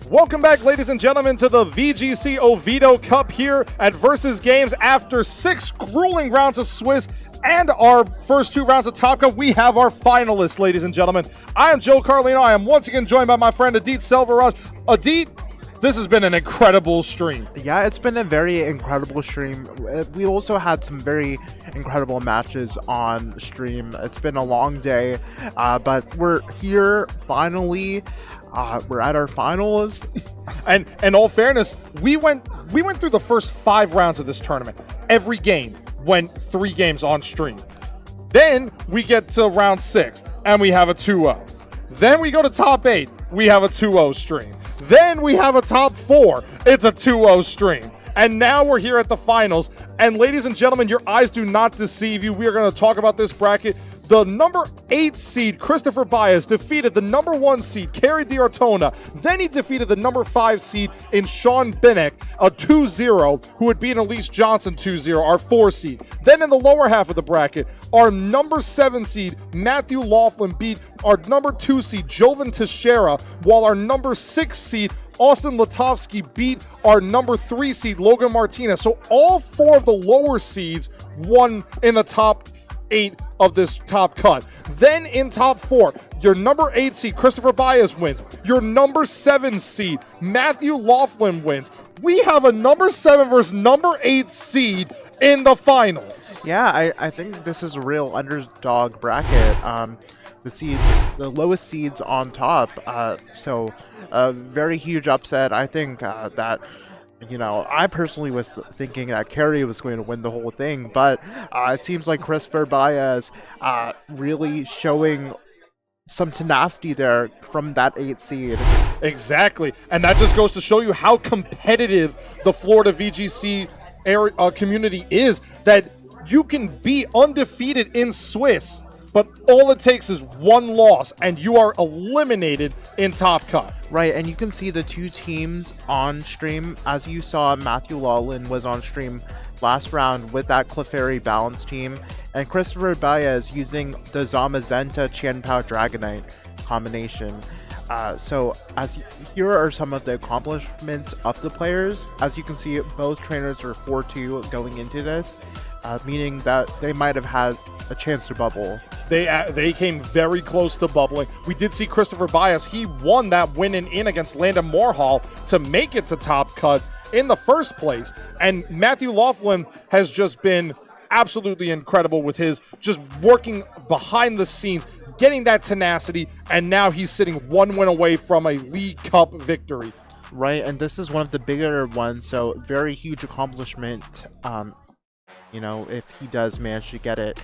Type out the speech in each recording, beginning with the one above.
Welcome back, ladies and gentlemen, to the VGC Oviedo Cup here at Versus Games. After 6 grueling rounds of Swiss and our first 2 rounds of Top Cup, we have our finalists, ladies and gentlemen. I am Joe Carlino. I am once again joined by my friend Adit Selvaraj. Adit, this has been an incredible stream. Yeah, it's been a very incredible stream. We also had some very incredible matches on stream. It's been a long day, but we're here finally. We're at our finals. And in all fairness, we went through the first 5 rounds of this tournament. Every game went 3 games on stream. Then we get to round 6 and we have a 2-0. Then we go to top 8, we have a 2-0 stream. Then we have a top 4, it's a 2-0 stream. And now we're here at the finals. And ladies and gentlemen, your eyes do not deceive you. We are going to talk about this bracket. The number 8 seed, Christopher Baez, defeated the number 1 seed, Kerry D'Ortona. Then he defeated the number 5 seed in Sean Binnick, a 2-0, who had beaten Elise Johnson 2-0, our 4 seed. Then in the lower half of the bracket, our number 7 seed, Matthew Laughlin, beat our number 2 seed, Jovan Teixeira, while our number 6 seed, Austin Latovsky, beat our number 3 seed, Logan Martinez. So all 4 of the lower seeds won in the top 8 of this top cut. Then in top 4, your number 8 seed, Christopher Baez, wins. Your number 7 seed, Matthew Laughlin, wins. We have a number 7 versus number 8 seed in the finals. Yeah, I think this is a real underdog bracket. The lowest seeds on top. So a very huge upset. I think that, I personally was thinking that Kerry was going to win the whole thing, but it seems like Christopher Baez really showing some tenacity there from that 8 seed. Exactly, and that just goes to show you how competitive the Florida VGC community is, that you can be undefeated in Swiss, but all it takes is 1 loss and you are eliminated in Top Cut. Right, and you can see the 2 teams on stream. As you saw, Matthew Laughlin was on stream last round with that Clefairy balance team, and Christopher Baez using the Zamazenta Qianpao Dragonite combination. So here are some of the accomplishments of the players. As you can see, both trainers are 4-2 going into this, meaning that they might have had a chance to bubble. They came very close to bubbling. We did see Christopher Baez. He won that win and in against Landon Moorhall to make it to Top Cut in the first place. And Matthew Laughlin has just been absolutely incredible with his just working behind the scenes, getting that tenacity, and now he's sitting 1 win away from a League Cup victory. Right, and this is one of the bigger ones, so very huge accomplishment. If he does manage to get it.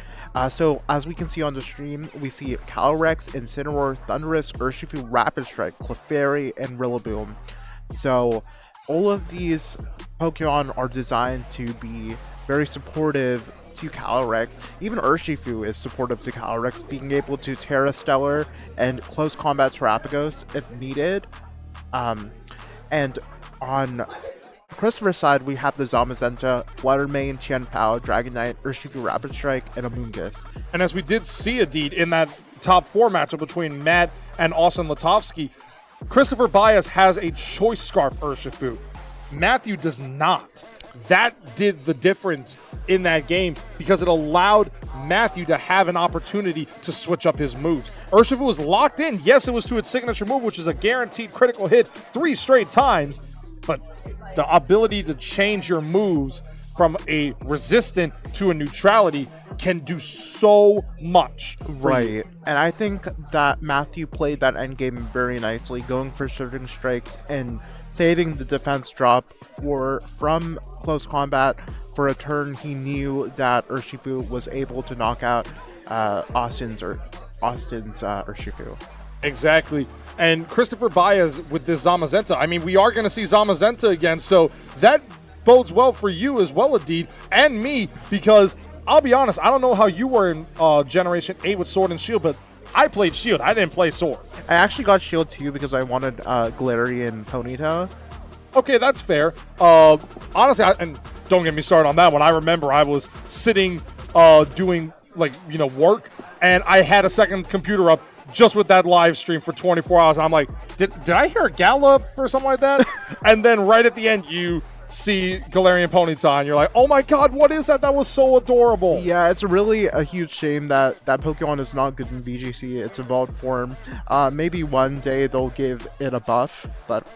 So as we can see on the stream, we see Calyrex, Incineroar, Thundurus, Urshifu, Rapid Strike, Clefairy, and Rillaboom. So all of these Pokemon are designed to be very supportive to Calyrex. Even Urshifu is supportive to Calyrex, being able to Terra Stellar and close combat Terapagos if needed. And on Christopher's side, we have the Zamazenta, Fluttermane, Qianpao, Dragonite, Urshifu, Rapid Strike, and Amoonguss. And as we did see, Adit, in that top 4 matchup between Matt and Austin Latovsky, Christopher Baez has a Choice Scarf Urshifu. Matthew does not. That did the difference in that game because it allowed Matthew to have an opportunity to switch up his moves. Urshifu was locked in. Yes, it was to its signature move, which is a guaranteed critical hit 3 straight times, but the ability to change your moves from a resistant to a neutrality can do so much. Right, and I think that Matthew played that endgame very nicely, going for certain strikes and saving the defense drop from close combat for a turn he knew that Urshifu was able to knock out Austin's Urshifu. Exactly. And Christopher Baez with this Zamazenta, I mean, we are going to see Zamazenta again, so that bodes well for you as well, Adit, and me, because I'll be honest, I don't know how you were in Generation 8 with Sword and Shield, but I played Shield. I didn't play Sword. I actually got Shield too because I wanted Galarian Ponyta. Okay, that's fair. Honestly, and don't get me started on that one. I remember I was sitting doing work, and I had a second computer up, just with that live stream for 24 hours. I'm like, did I hear a gallop or something like that? And then right at the end, you see Galarian Ponyta, and you're like, oh my god, what is that? That was so adorable. Yeah, it's really a huge shame that Pokemon is not good in VGC. Its evolved form. Maybe one day they'll give it a buff, but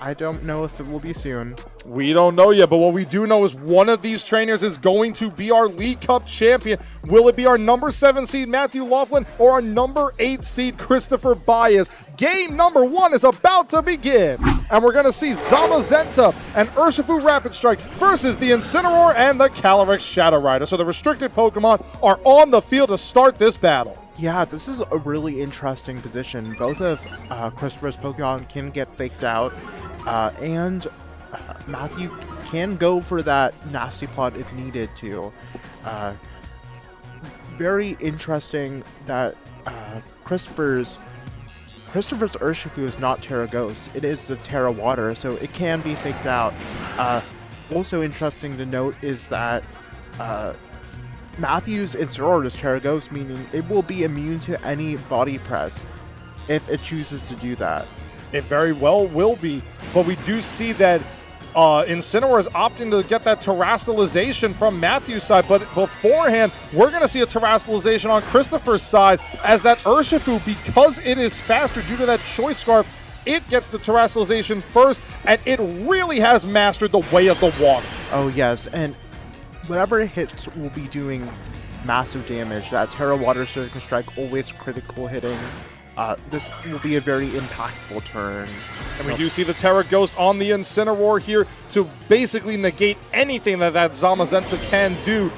I don't know if it will be soon. We don't know yet, but what we do know is one of these trainers is going to be our League Cup champion. Will it be our number 7 seed Matthew Laughlin or our number 8 seed Christopher Baez? Game number 1 is about to begin, and we're going to see Zamazenta and Urshifu Rapid Strike versus the Incineroar and the Calyrex Shadow Rider. So the restricted Pokemon are on the field to start this battle. Yeah, this is a really interesting position. Both of Christopher's Pokemon can get faked out, and Matthew can go for that Nasty Plot if needed to. Very interesting that Christopher's Urshifu is not Terra Ghost. It is the Terra Water, so it can be faked out. Also interesting to note is that Matthew's Incineroar is Terra Ghost, meaning it will be immune to any body press if it chooses to do that. It very well will be, but we do see that Incineroar is opting to get that Terastallization from Matthew's side, but beforehand, we're going to see a Terastallization on Christopher's side as that Urshifu, because it is faster due to that Choice Scarf, it gets the Terastallization first, and it really has mastered the way of the water. Oh yes, and whatever it hits will be doing massive damage. That Terra Water Surging Strike, always critical hitting. This will be a very impactful turn. And we do see the Terra Ghost on the Incineroar here to basically negate anything that Zamazenta can do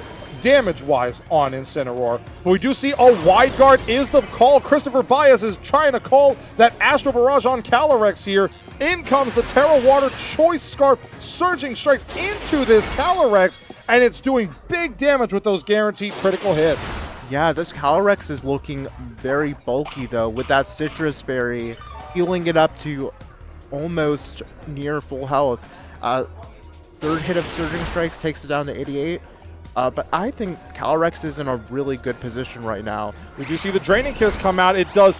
damage-wise on Incineroar. But we do see a Wide Guard is the call. Christopher Baez is trying to call that Astral Barrage on Calyrex here. In comes the Terra Water Choice Scarf, Surging Strikes into this Calyrex, and it's doing big damage with those guaranteed critical hits. Yeah, this Calyrex is looking very bulky though, with that Citrus Berry healing it up to almost near full health. Third hit of Surging Strikes takes it down to 88. But I think Calyrex is in a really good position right now. We do see the Draining Kiss come out. It does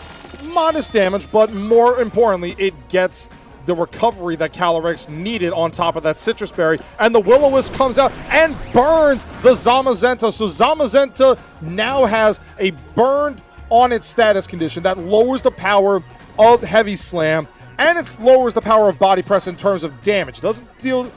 modest damage, but more importantly, it gets the recovery that Calyrex needed on top of that Citrus Berry. And the Will-O-Wisp comes out and burns the Zamazenta. So Zamazenta now has a burned on its status condition that lowers the power of Heavy Slam, and it lowers the power of Body Press in terms of damage. It doesn't deal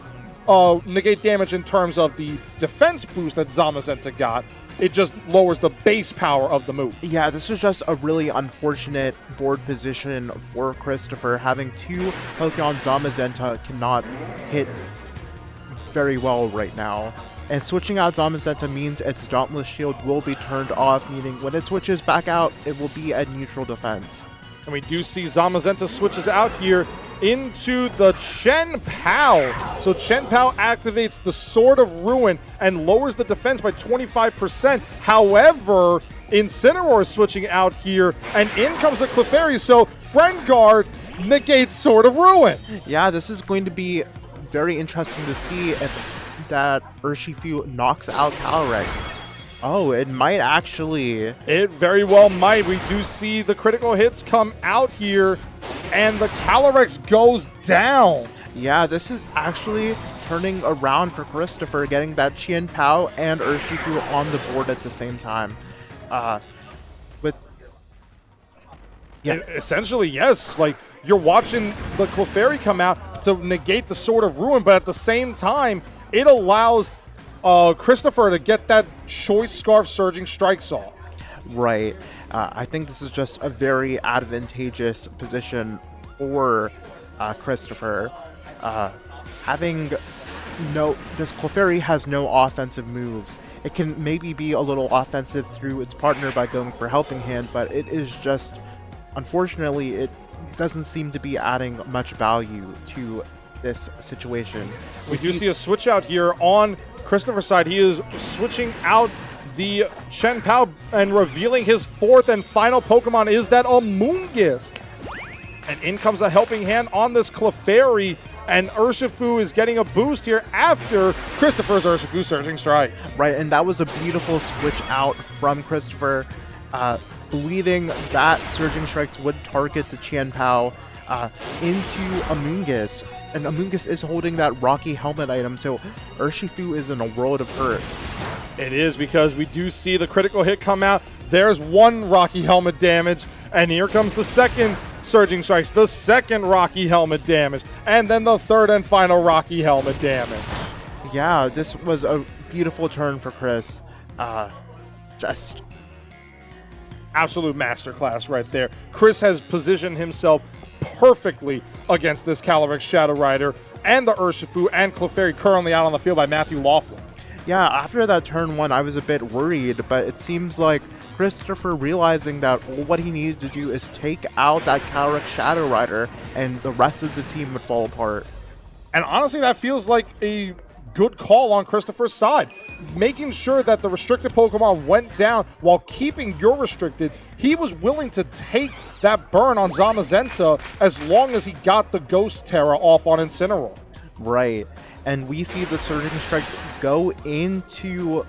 negate damage in terms of the defense boost that Zamazenta got. It just lowers the base power of the move. Yeah, this is just a really unfortunate board position for Christopher. Having two Pokemon Zamazenta cannot hit very well right now. And switching out Zamazenta means its Dauntless Shield will be turned off, meaning when it switches back out, it will be at neutral defense. And we do see Zamazenta switches out here into the Chien-Pao. So Chien-Pao activates the Sword of Ruin and lowers the defense by 25%. However, Incineroar is switching out here, and in comes the Clefairy, so Friend Guard negates Sword of Ruin. Yeah, this is going to be very interesting to see if that Urshifu knocks out Calyrex. Oh, it might actually. It very well might. We do see the critical hits come out here, and the Calyrex goes down. Yeah, this is actually turning around for Christopher, getting that Chien-Pao and Urshifu on the board at the same time. Essentially, yes. Like, you're watching the Clefairy come out to negate the Sword of Ruin, but at the same time, it allows Christopher to get that Choice Scarf Surging Strikes off. Right. I think this is just a very advantageous position for Christopher. This Clefairy has no offensive moves. It can maybe be a little offensive through its partner by going for Helping Hand, but it is just, unfortunately, it doesn't seem to be adding much value to this situation. We do see a switch out here on Christopher's side. He is switching out the Chien-Pao and revealing his fourth and final Pokemon is that Amoonguss. And in comes a Helping Hand on this Clefairy, and Urshifu is getting a boost here after Christopher's Urshifu Surging Strikes. Right, and that was a beautiful switch out from Christopher. believing that Surging Strikes would target the Qian Pao into Amoonguss. And Amoonguss is holding that Rocky Helmet item, so Urshifu is in a world of hurt. It is, because we do see the critical hit come out. There's one Rocky Helmet damage, and here comes the second Surging Strikes, the second Rocky Helmet damage, and then the third and final Rocky Helmet damage. Yeah, this was a beautiful turn for Chris. Just Absolute masterclass right there. Chris has positioned himself perfectly against this Calyrex Shadow Rider and the Urshifu and Clefairy currently out on the field by Matthew Laughlin. Yeah, after that turn 1, I was a bit worried, but it seems like Christopher realizing that what he needed to do is take out that Calyrex Shadow Rider, and the rest of the team would fall apart. And honestly, that feels like a good call on Christopher's side. Making sure that the restricted Pokemon went down while keeping your restricted, he was willing to take that burn on Zamazenta as long as he got the Ghost Terra off on Incineroar. Right, and we see the Surging Strikes go into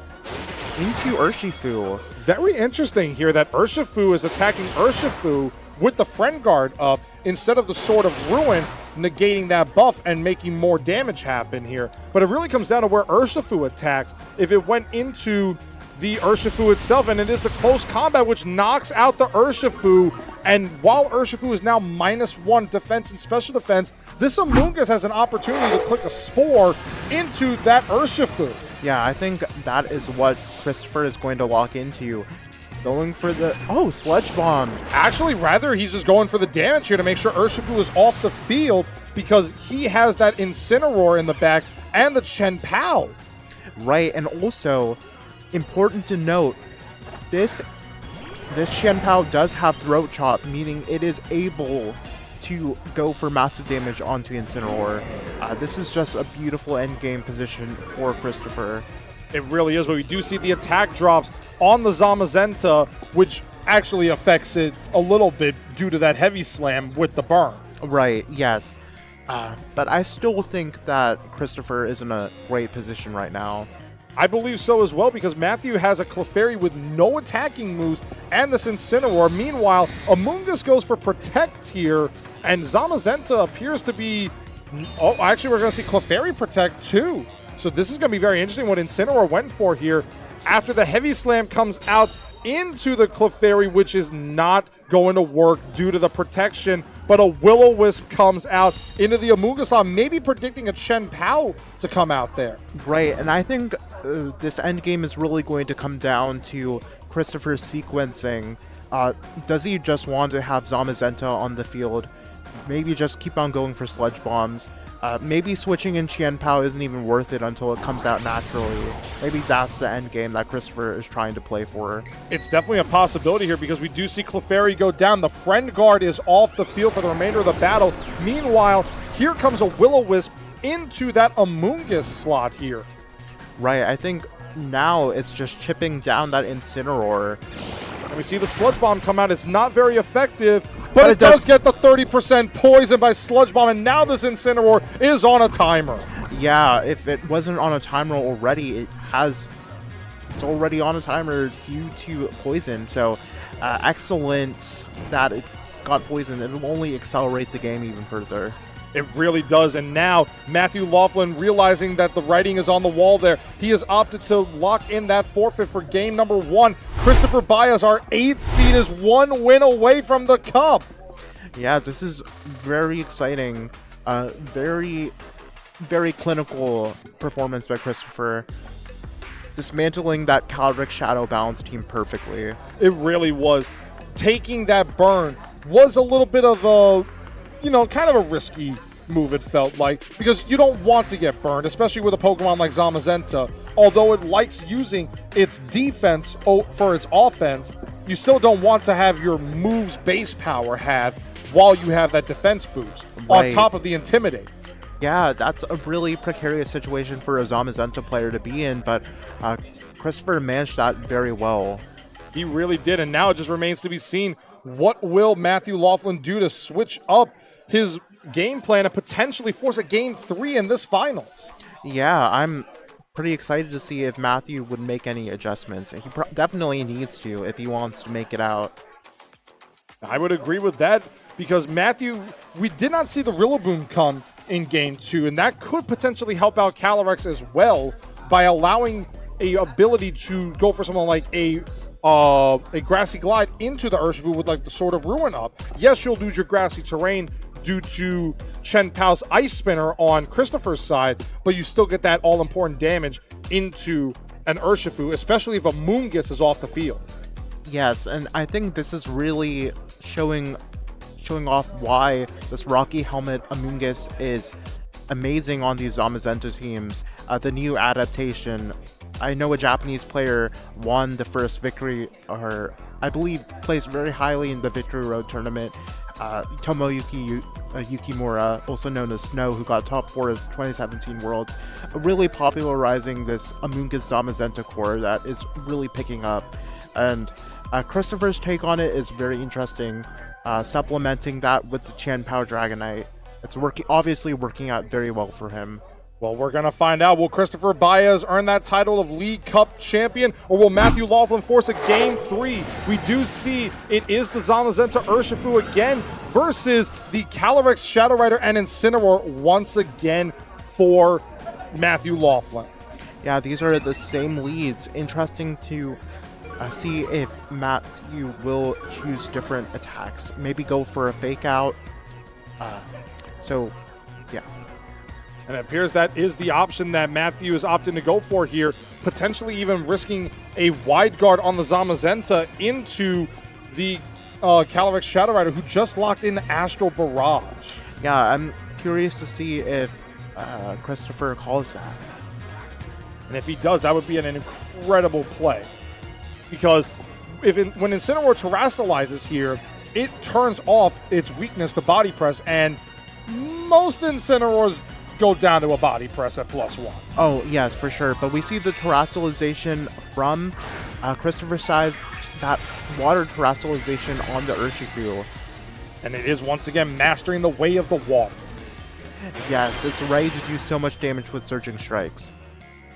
Urshifu. Very interesting here that Urshifu is attacking Urshifu with the Friend Guard up instead of the Sword of Ruin, negating that buff and making more damage happen here. But it really comes down to where Urshifu attacks. If it went into the Urshifu itself, and it is the close combat which knocks out the Urshifu, and while Urshifu is now -1 defense and special defense, this Amoonguss has an opportunity to click a Spore into that Urshifu. Yeah, I think that is what Christopher is going to lock into. Going for the... Oh, Sludge Bomb. Actually, rather, he's just going for the damage here to make sure Urshifu is off the field because he has that Incineroar in the back and the Chen Pao. Right, and also, important to note, this Chen Pao does have Throat Chop, meaning it is able to go for massive damage onto Incineroar. This is just a beautiful endgame position for Christopher. It really is, but we do see the attack drops on the Zamazenta, which actually affects it a little bit due to that heavy slam with the burn. Right, yes. But I still think that Christopher is in a great position right now. I believe so as well, because Matthew has a Clefairy with no attacking moves and this Incineroar. Meanwhile, Amoonguss goes for Protect here, and Zamazenta appears to be... Oh, actually, we're going to see Clefairy Protect too. So this is going to be very interesting what Incineroar went for here after the Heavy Slam comes out into the Clefairy, which is not going to work due to the protection, but a Will-O-Wisp comes out into the Amoonguss, maybe predicting a Chen Pao to come out there. Right, and I think this endgame is really going to come down to Christopher's sequencing. Does he just want to have Zamazenta on the field? Maybe just keep on going for Sludge Bombs. Maybe switching in Qian Pao isn't even worth it until it comes out naturally. Maybe that's the end game that Christopher is trying to play for. It's definitely a possibility here because we do see Clefairy go down. The Friend Guard is off the field for the remainder of the battle. Meanwhile, here comes a Will-O-Wisp into that Amoonguss slot here. Right, I think now it's just chipping down that Incineroar. And we see the Sludge Bomb come out. It's not very effective, but it does get the 30% poison by Sludge Bomb, and now this Incineroar is on a timer. Yeah, if it wasn't on a timer already, it's already on a timer due to poison. So excellent that it got poisoned. It'll only accelerate the game even further. It really does, and now Matthew Laughlin, realizing that the writing is on the wall there, he has opted to lock in that forfeit for game number 1. Christopher Baez, our 8th seed, is 1 win away from the cup. Yeah, this is very exciting. Very, very clinical performance by Christopher. Dismantling that Calyrex Shadow Balance team perfectly. It really was. Taking that burn was a little bit of a... kind of a risky move, it felt like, because you don't want to get burned, especially with a Pokemon like Zamazenta. Although it likes using its defense for its offense, you still don't want to have your move's base power have while you have that defense boost on top of the Intimidate. Yeah, that's a really precarious situation for a Zamazenta player to be in, but Christopher managed that very well. He really did, and now it just remains to be seen what will Matthew Laughlin do to switch up his game plan and potentially force a game 3 in this finals. Yeah, I'm pretty excited to see if Matthew would make any adjustments. He definitely needs to if he wants to make it out. I would agree with that because Matthew, we did not see the Rillaboom come in Game 2, and that could potentially help out Calyrex as well by allowing a ability to go for someone like a Grassy Glide into the Urshifu with like the Sword of Ruin up. Yes, you'll lose your grassy terrain due to Chen Pao's Ice Spinner on Christopher's side, but you still get that all-important damage into an Urshifu, especially if a Moongus is off the field. Yes, and I think this is really showing off why this Rocky Helmet Amoonguss is amazing on these Zamazenta teams. The new adaptation, I know a Japanese player won the first victory, or I believe placed very highly in the Victory Road tournament. Tomoyuki Yukimura, also known as Snow, who got top 4 of 2017 Worlds, really popularizing this Amoonguss Zamazenta core that is really picking up. And Christopher's take on it is very interesting, supplementing that with the Chen Pao Dragonite. It's obviously working out very well for him. Well, we're going to find out. Will Christopher Baez earn that title of League Cup champion, or will Matthew Laughlin force a Game 3? We do see it is the Zamazenta Urshifu again versus the Calyrex Shadow Rider and Incineroar once again for Matthew Laughlin. Yeah, these are the same leads. Interesting to see if Matthew will choose different attacks. Maybe go for a fake out. Yeah. And it appears that is the option that Matthew is opting to go for here, potentially even risking a wide guard on the Zamazenta into the Calyrex Shadow Rider, who just locked in the Astral Barrage. Yeah, I'm curious to see if Christopher calls that. And if he does, that would be an incredible play. Because when Incineroar terastallizes here, it turns off its weakness to Body Press, and most Incineroars go down to a Body Press at +1. Oh, yes, for sure. But we see the terastallization from Christopher's side, that water terastallization on the Urshifu. And it is once again mastering the way of the water. Yes, it's ready to do so much damage with Surging Strikes.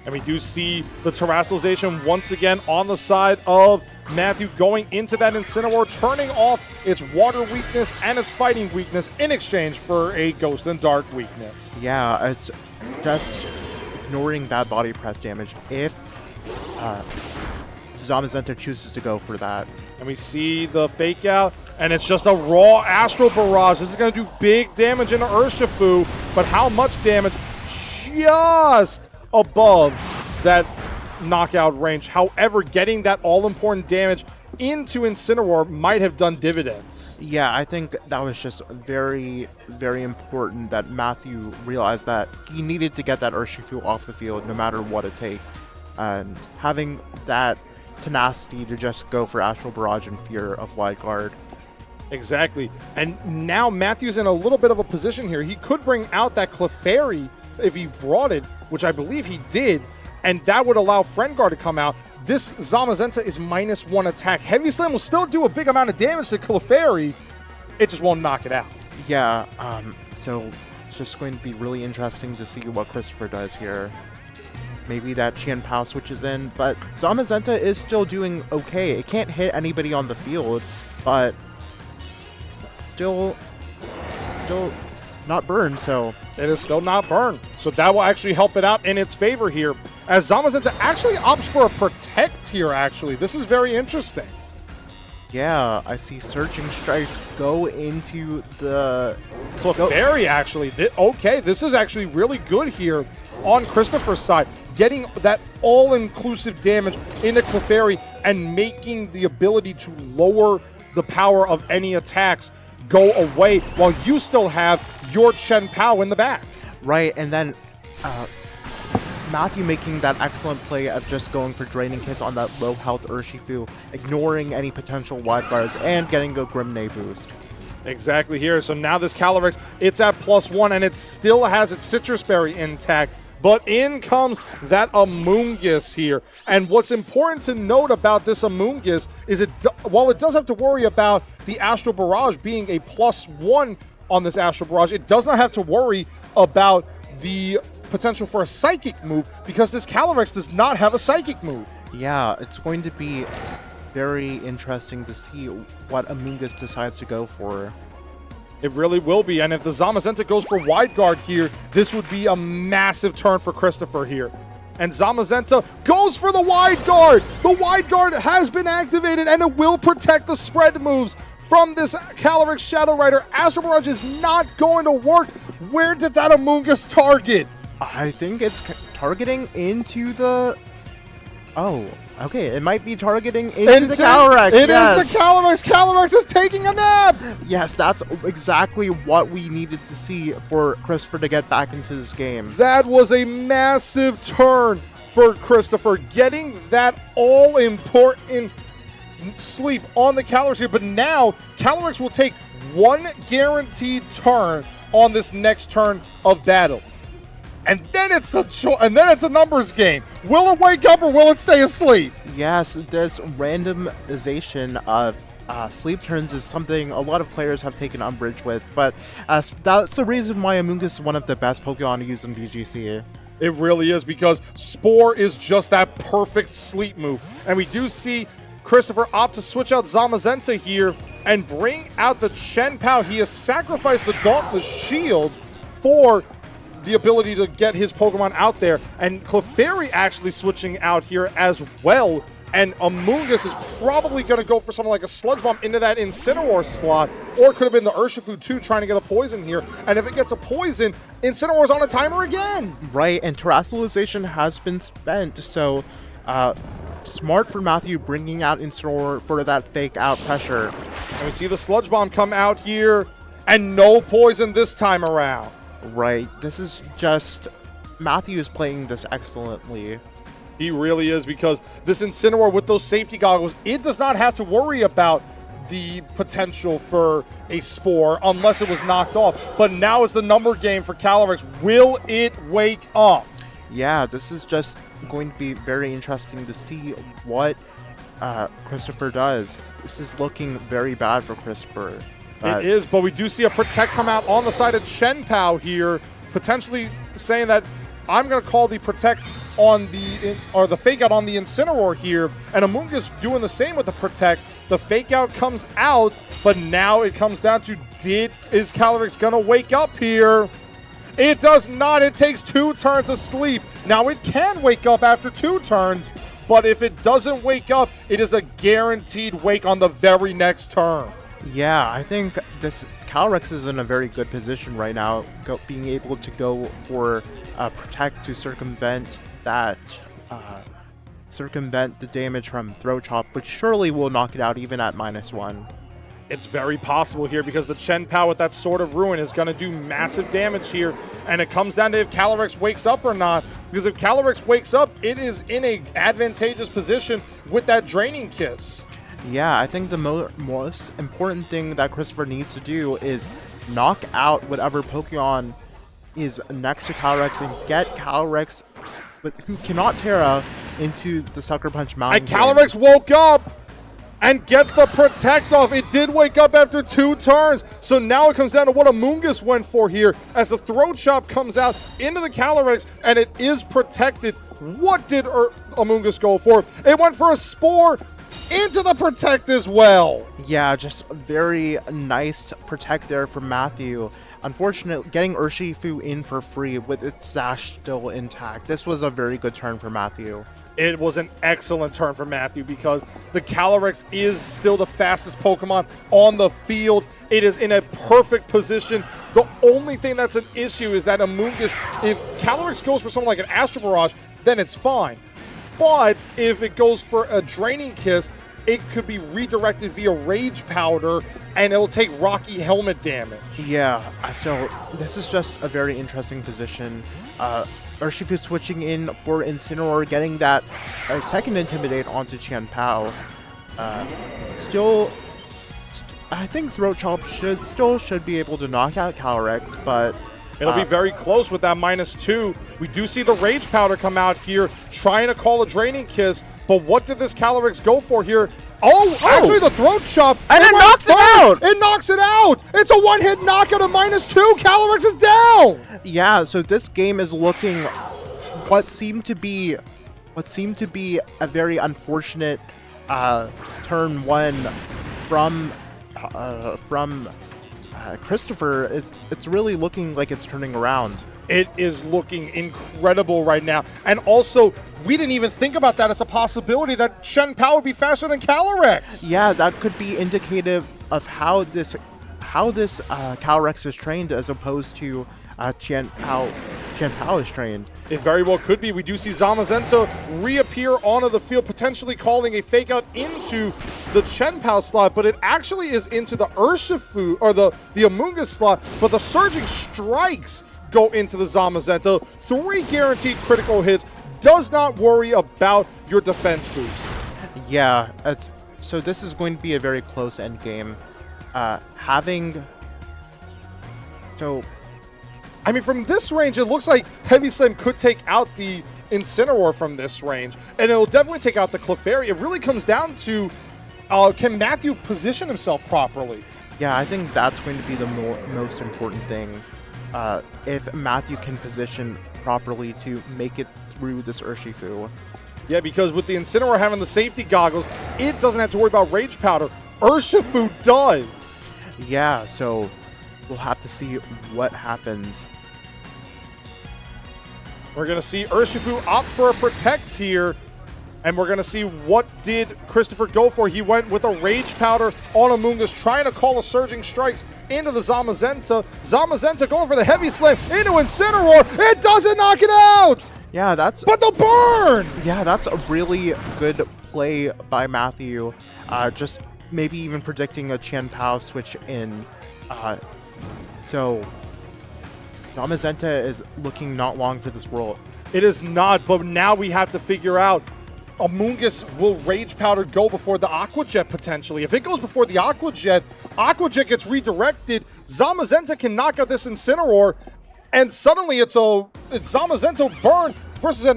And we do see the terastallization once again on the side of Matthew going into that Incineroar, turning off its water weakness and its fighting weakness in exchange for a Ghost and Dark weakness. Yeah, it's just ignoring that Body Press damage if Zamazenta chooses to go for that. And we see the fake out, and it's just a raw Astral Barrage. This is going to do big damage into Urshifu, but how much damage? Just above that knockout range. However, getting that all-important damage into Incineroar might have done dividends. Yeah, I think that was just very, very important that Matthew realized that he needed to get that Urshifu off the field no matter what it takes. And having that tenacity to just go for Astral Barrage in fear of Wide Guard. Exactly. And now Matthew's in a little bit of a position here. He could bring out that Clefairy if he brought it, which I believe he did, and that would allow Friend Guard to come out. This Zamazenta is -1 attack. Heavy Slam will still do a big amount of damage to Clefairy. It just won't knock it out. Yeah, so it's just going to be really interesting to see what Christopher does here. Maybe that Chen Pao switches in, but Zamazenta is still doing okay. It can't hit anybody on the field, but it's still not burned, so... It is still not burned, so that will actually help it out in its favor here, as Zamazenta actually opts for a Protect here, actually. This is very interesting. Yeah, I see Surging Strikes go into the... Clefairy, actually. Okay, this is actually really good here on Christopher's side. Getting that all-inclusive damage into Clefairy and making the ability to lower the power of any attacks go away while you still have your Chen Pao in the back. Right, and then Matthew making that excellent play of just going for Draining Kiss on that low health Urshifu, ignoring any potential wide guards, and getting a Grimnay boost. Exactly here. So now this Calyrex, it's at +1, and it still has its Citrus Berry intact. But in comes that Amoonguss here. And what's important to note about this Amoonguss is while it does have to worry about the Astral Barrage being a +1 on this Astral Barrage, it does not have to worry about the potential for a Psychic move because this Calyrex does not have a Psychic move. Yeah, it's going to be very interesting to see what Amoonguss decides to go for. It really will be. And if the Zamazenta goes for wide guard here, this would be a massive turn for Christopher here. And Zamazenta goes for the wide guard. The wide guard has been activated, and it will protect the spread moves from this Calyrex Shadow Rider. Astral Barrage is not going to work. Where did that Amoonguss target? I think it's targeting into the... Oh, okay. It might be targeting into the Calyrex. It is the Calyrex. Calyrex is taking a nap. Yes, that's exactly what we needed to see for Christopher to get back into this game. That was a massive turn for Christopher, getting that all-important sleep on the Calyrex here. But now, Calyrex will take one guaranteed turn on this next turn of battle. And then it's a numbers game. Will it wake up or will it stay asleep? Yes, this randomization of sleep turns is something a lot of players have taken umbrage with, but that's the reason why Amoonguss is one of the best Pokemon to use in VGC. It really is, because Spore is just that perfect sleep move. And we do see Christopher opt to switch out Zamazenta here and bring out the Chien-Pao. He has sacrificed the Dauntless Shield for the ability to get his Pokemon out there, and Clefairy actually switching out here as well. And Amoonguss is probably going to go for something like a Sludge Bomb into that Incineroar slot, or it could have been the Urshifu too, trying to get a poison here. And if it gets a poison, Incineroar's on a timer again. Right, and Terrestrialization has been spent, so smart for Matthew bringing out Incineroar for that fake out pressure. And we see the Sludge Bomb come out here, and no poison this time around. Right, this is just... Matthew is playing this excellently. He really is, because this Incineroar with those safety goggles, it does not have to worry about the potential for a Spore unless it was knocked off. But now it's the number game for Calyrex. Will it wake up? Yeah, this is just going to be very interesting to see what Christopher does. This is looking very bad for Christopher. It is, but we do see a Protect come out on the side of Chien-Pao here, potentially saying that I'm going to call the Protect on the Fake Out on the Incineroar here, and Amoonguss doing the same with the Protect. The Fake Out comes out, but now it comes down to, is Calyrex going to wake up here? It does not. It takes 2 turns of sleep. Now it can wake up after 2 turns, but if it doesn't wake up, it is a guaranteed wake on the very next turn. Yeah, I think this Calyrex is in a very good position right now, being able to go for Protect to circumvent that, circumvent the damage from Throat Chop, which surely will knock it out even at -1. It's very possible here, because the Chien-Pao with that Sword of Ruin is going to do massive damage here, and it comes down to if Calyrex wakes up or not, because if Calyrex wakes up, it is in a advantageous position with that Draining Kiss. Yeah, I think the most important thing that Christopher needs to do is knock out whatever Pokemon is next to Calyrex and get Calyrex, who cannot Terra, into the Sucker Punch Mountain. And Calyrex woke up and gets the Protect off. It did wake up after 2 turns, so now it comes down to what Amoonguss went for here, as the Throat Chop comes out into the Calyrex, and it is protected. What did Amoonguss go for? It went for a Spore into the Protect as well. Yeah, just a very nice Protect there from Matthew. Unfortunately, getting Urshifu in for free with its stash still intact. This was a very good turn for Matthew. It was an excellent turn for Matthew, because the Calyrex is still the fastest Pokemon on the field. It is in a perfect position. The only thing that's an issue is that Amoonguss, if Calyrex goes for something like an Astral Barrage, then it's fine. But if it goes for a Draining Kiss, it could be redirected via Rage Powder, and it'll take Rocky Helmet damage. Yeah, so this is just a very interesting position. Urshifu switching in for Incineroar, getting that second Intimidate onto Chien-Pao. I think Throat Chop should be able to knock out Calyrex, but it'll be very close with that -2. We do see the Rage Powder come out here, trying to call a Draining Kiss, but what did this Calyrex go for here? Oh, actually the Throat Chop! And it knocks it out! It knocks it out! It's a one-hit knockout of -2! Calyrex is down! Yeah, so this game is looking what seemed to be a very unfortunate turn one from Christopher, it's really looking like it's turning around. It is looking incredible right now. And also, we didn't even think about that as a possibility that Shen Pao would be faster than Calyrex. Yeah, that could be indicative of how this Calyrex is trained as opposed to Qian Pao is trained. It very well could be. We do see Zamazenta reappear onto the field, potentially calling a fake out into the Chen Pao slot, but it actually is into the Urshifu, or the Amoonguss slot, but the Surging Strikes go into the Zamazenta. 3 guaranteed critical hits. Does not worry about your defense boosts. Yeah, so this is going to be a very close end game. I mean, from this range, it looks like Heavy Slam could take out the Incineroar from this range, and it'll definitely take out the Clefairy. It really comes down to, can Matthew position himself properly? Yeah, I think that's going to be the most important thing. If Matthew can position properly to make it through this Urshifu. Yeah, because with the Incineroar having the safety goggles, it doesn't have to worry about Rage Powder. Urshifu does. Yeah, so we'll have to see what happens. We're going to see Urshifu opt for a Protect here, and we're going to see what did Christopher go for. He went with a Rage Powder on Amoonguss, trying to call a Surging Strikes into the Zamazenta. Zamazenta going for the Heavy Slam into Incineroar. It doesn't knock it out! Yeah, but the burn! Yeah, that's a really good play by Matthew. Just maybe even predicting a Qian Pao switch in. So Zamazenta is looking not long for this world. It is not, but now we have to figure out, Amoonguss will Rage Powder go before the Aqua Jet potentially. If it goes before the Aqua Jet gets redirected, Zamazenta can knock out this Incineroar, and suddenly it's Zamazenta burn versus a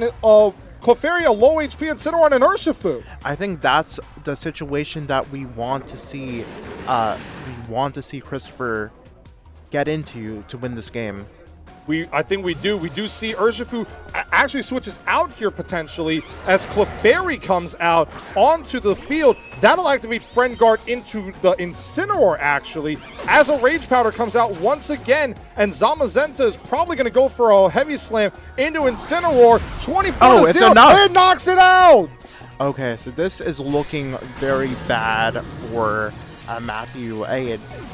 Clefairy, a low HP Incineroar, and an Urshifu. I think that's the situation that we want to see. We want to see Christopher get into to win this game. I think we do. We do see Urshifu actually switches out here potentially as Clefairy comes out onto the field. That'll activate Friend Guard into the Incineroar actually as a Rage Powder comes out once again, and Zamazenta is probably going to go for a Heavy Slam into Incineroar. 24-0. It's enough. It knocks it out. Okay, so this is looking very bad for Matthew.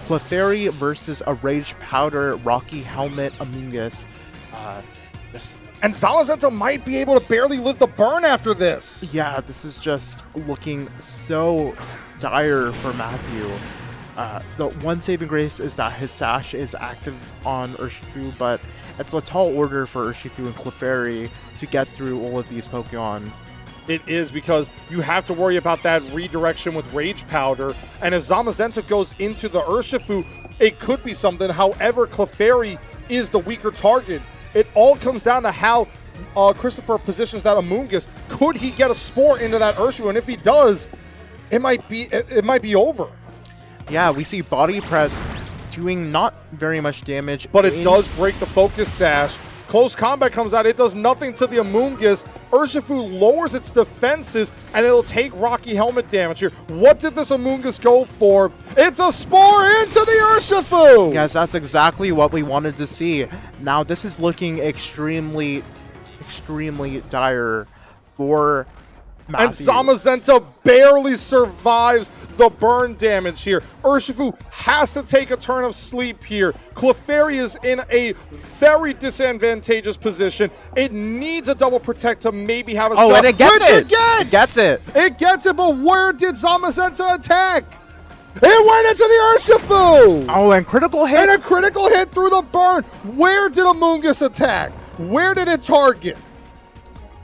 Clefairy versus a Rage Powder, Rocky Helmet, Amoonguss. And Zamazenta might be able to barely live the burn after this. Yeah, this is just looking so dire for Matthew. The one saving grace is that his Sash is active on Urshifu, but it's a tall order for Urshifu and Clefairy to get through all of these Pokemon. It is, because you have to worry about that redirection with Rage Powder, and if Zamazenta goes into the Urshifu, it could be something. However, Clefairy is the weaker target. It all comes down to how Christopher positions that Amoonguss. Could he get a Spore into that Urshifu? And if he does, it might be over. Yeah, we see Body Press doing not very much damage, but it does break the Focus Sash. Close Combat comes out. It does nothing to the Amoonguss. Urshifu lowers its defenses, and it'll take Rocky Helmet damage here. What did this Amoonguss go for? It's a Spore into the Urshifu! Yes, that's exactly what we wanted to see. Now, this is looking extremely, extremely dire for Matthew. And Zamazenta barely survives the burn damage here. Urshifu has to take a turn of sleep here. Clefairy is in a very disadvantageous position. It needs a double protect to maybe have a shot. And it gets it! It gets it! It gets it, but where did Zamazenta attack? It went into the Urshifu! Oh, and critical hit! And a critical hit through the burn. Where did Amoonguss attack? Where did it target?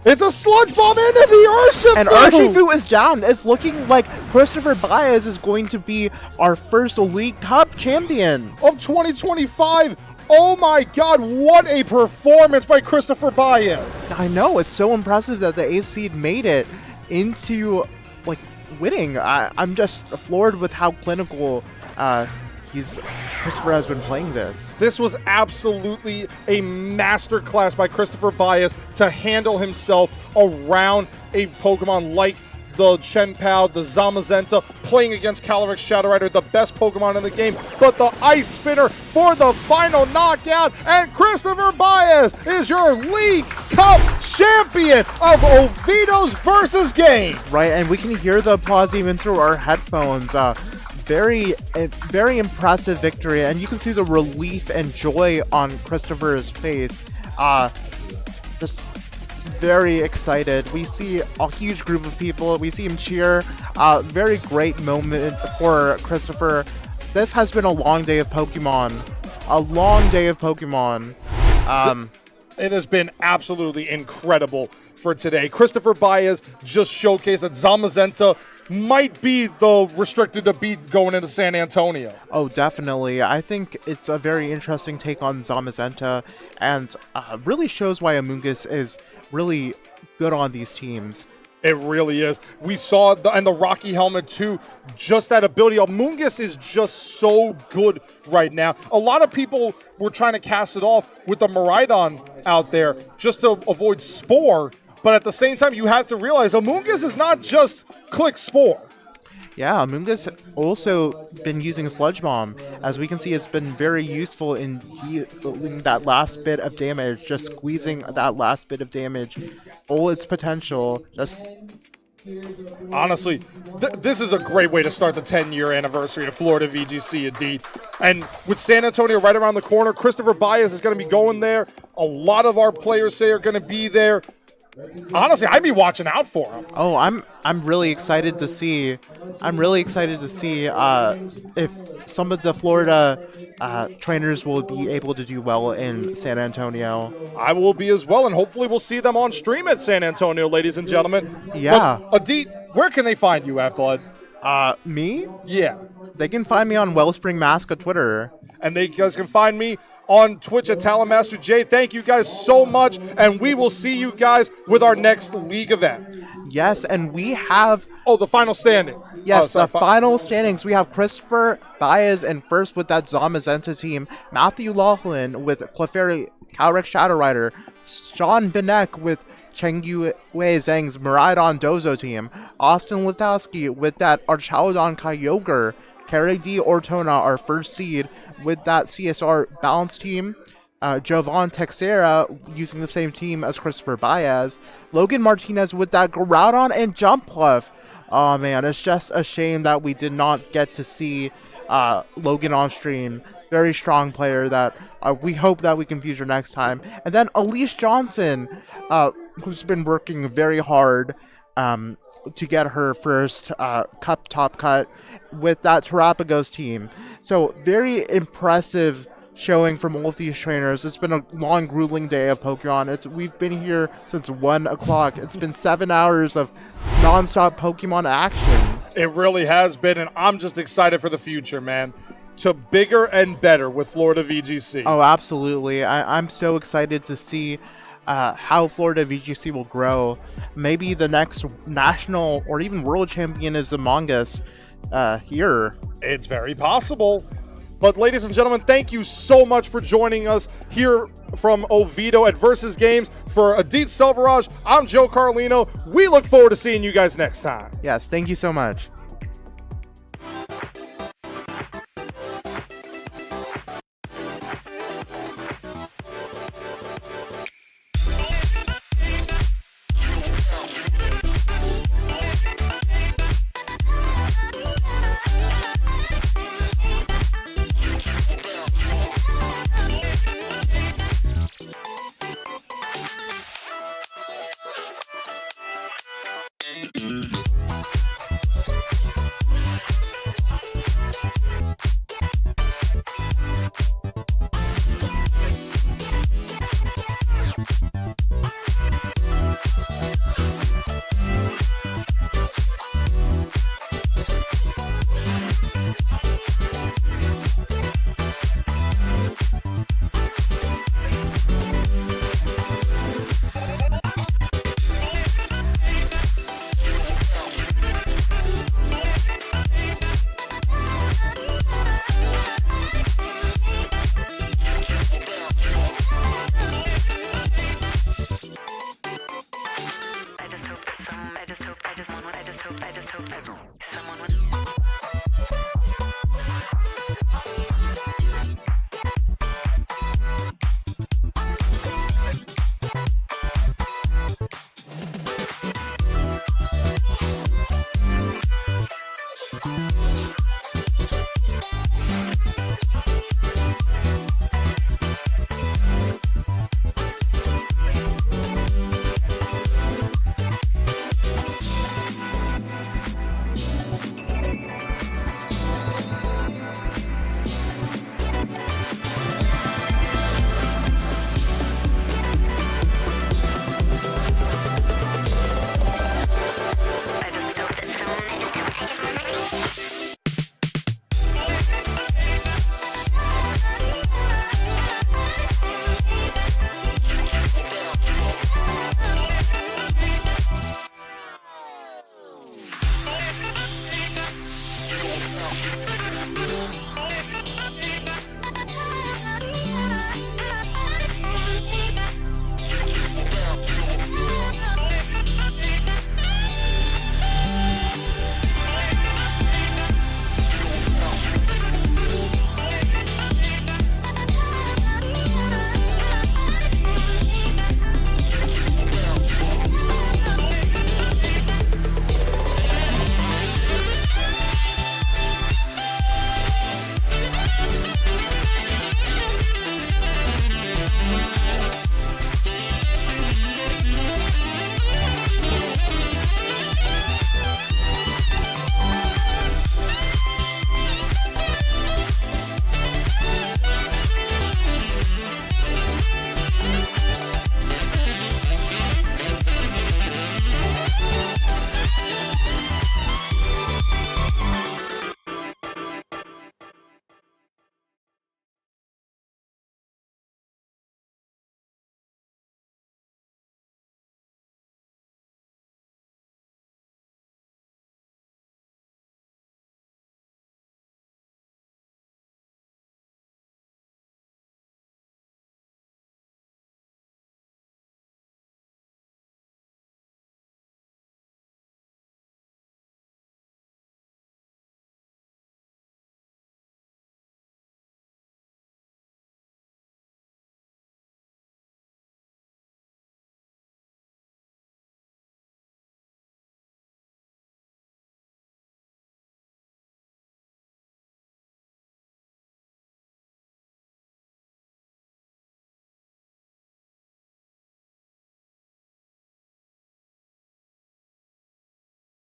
It's a Sludge Bomb into the Urshifu! And Urshifu is down. It's looking like Christopher Baez is going to be our first Elite Cup champion of 2025. Oh my god, what a performance by Christopher Baez. I know, it's so impressive that the Ace Seed made it into, like, winning. I'm just floored with how clinical Christopher has been playing this. This was absolutely a masterclass by Christopher Baez to handle himself around a Pokemon like the Chien-Pao, the Zamazenta, playing against Calyrex Shadow Rider, the best Pokemon in the game, but the Ice Spinner for the final knockout, and Christopher Baez is your League Cup champion of Oviedo's versus game. Right, and we can hear the applause even through our headphones. Very impressive victory, and you can see the relief and joy on Christopher's face. Just very excited. We see a huge group of people. We see him cheer. Very great moment for Christopher. This has been a long day of Pokemon. A long day of Pokemon. It has been absolutely incredible for today. Christopher Baez just showcased that Zamazenta might be the restricted to beat going into San Antonio. Oh, definitely. I think it's a very interesting take on Zamazenta, and really shows why Amoonguss is really good on these teams. It really is. We saw and the Rocky Helmet too, just that ability. Amoonguss is just so good right now. A lot of people were trying to cast it off with the Miraidon out there just to avoid Spore, but at the same time, you have to realize Amoonguss is not just click Spore. Yeah, Amoonguss also been using Sludge Bomb. As we can see, it's been very useful in dealing that last bit of damage, just squeezing that last bit of damage, all its potential. Just honestly, this is a great way to start the 10-year anniversary of Florida VGC, indeed. And with San Antonio right around the corner, Christopher Baez is going to be going there. A lot of our players say are going to be there. Honestly, I'd be watching out for him. Oh, I'm really excited to see. I'm really excited to see if some of the Florida trainers will be able to do well in San Antonio. I will be as well, and hopefully we'll see them on stream at San Antonio, ladies and gentlemen. Yeah. But, Adit, where can they find you at, bud? Me? Yeah. They can find me on Wellspring Mask on Twitter. And they guys can find me on Twitch at Talonmaster J. Thank you guys so much, and we will see you guys with our next league event. Yes, and we have... Oh, the final standing. Yes, the final standings. We have Christopher Baez in first with that Zamazenta team, Matthew Laughlin with Clefairy Calyrex Shadow Rider, Sean Benek with Chengyu Wei Zhang's Miraidon Dozo team, Austin Latowski with that Archaludon Kyogre, Kerry D. Ortona, our first seed, with that CSR Balance team, Jovan Texera using the same team as Christopher Baez, Logan Martinez with that Groudon and Jumpluff. Oh man, it's just a shame that we did not get to see Logan on stream. Very strong player that we hope that we can feature next time. And then Elise Johnson, who's been working very hard to get her first cup top cut with that Terapagos team. So very impressive showing from all of these trainers. It's been a long, grueling day of Pokemon. We've been here since 1 o'clock. It's been 7 hours of non-stop Pokemon action. It really has been, and I'm just excited for the future, man. To bigger and better with Florida VGC. Oh, absolutely. I'm so excited to see how Florida VGC will grow. Maybe the next national or even world champion is Among Us here. It's very possible. But ladies and gentlemen, thank you so much for joining us here from Oviedo at Versus Games. For Adit Selvaraj, I'm Joe Carlino. We look forward to seeing you guys next time. Yes, thank you so much.